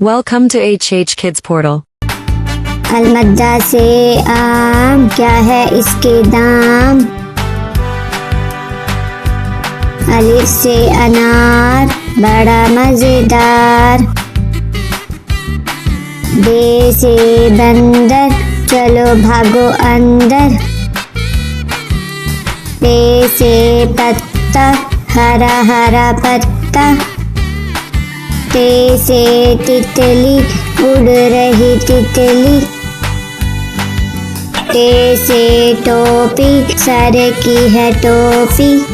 Welcome to HH Kids Portal. अलमद्दा से आम, क्या है इसके दाम। अलिफ से अनार, बड़ा मजेदार। बे से बंदर, चलो भागो अंदर। पे से पत्ता, हरा हरा पत्ता। ते से तितली, उड़ रही तितली। टे से टोपी, सर की है टोपी।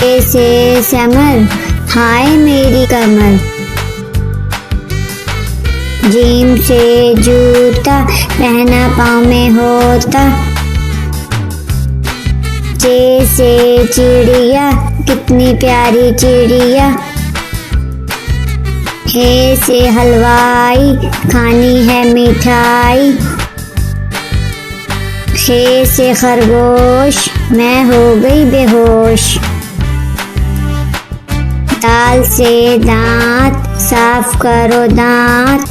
टे से समर, हाय मेरी कमर। जीम से जूता, पहना पाँव में होता। चे से चिड़िया, कितनी प्यारी चिड़िया। हे से हलवाई, खानी है मिठाई। खे से खरगोश, मैं हो गई बेहोश। दाल से दांत, साफ करो दांत।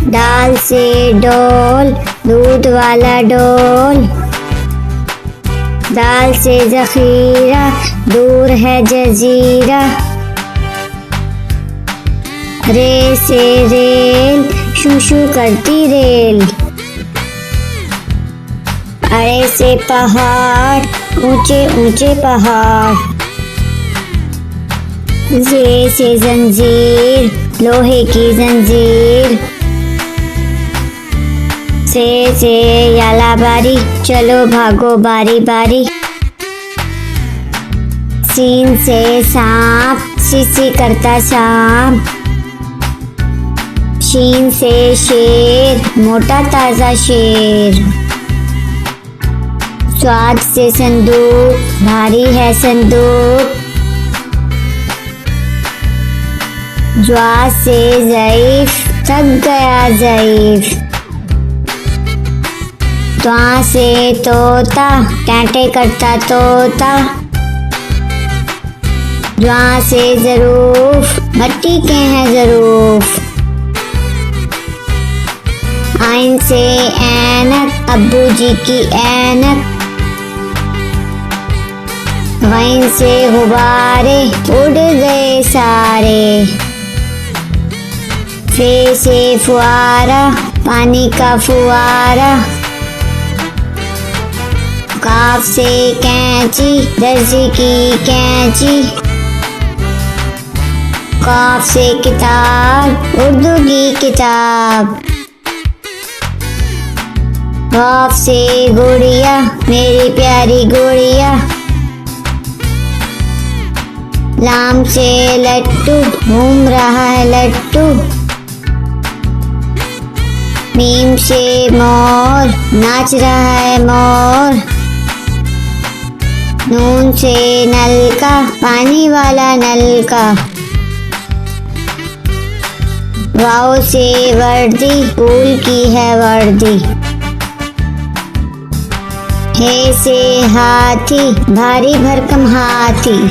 दाल से डोल, दूध वाला डोल। दाल से जखीरा, दूर है जजीरा। रे से रेल, शू शू करती रेल। अरे से पहाड़, ऊंचे ऊंचे पहाड़। जे से जंजीर, लोहे की जंजीर। से याला बारी, चलो भागो बारी बारी। सीन से सांप, सी करता सांप। शीन से शेर, मोटा ताजा शेर। स्वाद से संदूक, भारी है संदूक। ज्वा से ज़ईफ, थक गया ज़ईफ। त्वा से तोता, टांटे करता तोता। ज्वा से ज़रूफ, मट्टी के हैं ज़रूफ। आइन से ऐनक, अब्बू जी की ऐनक। गैन से गुब्बारे, उड़ गए सारे। फे से फुआरा, पानी का फुआरा। काफ से कैंची, दर्जी की कैंची। काफ से किताब, उर्दू की किताब। गाफ से गुड़िया, मेरी प्यारी गुड़िया। लाम से लट्टू, घूम रहा है लट्टू। मीम से मोर, नाच रहा है मोर। नून से नलका, पानी वाला नलका। वाव से वर्दी, फूल की है वर्दी। हे से हाथी, भारी भरकम हाथी।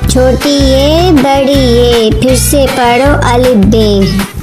छोटी ये, बड़ी ये, फिर से पढ़ो अलिफ बे।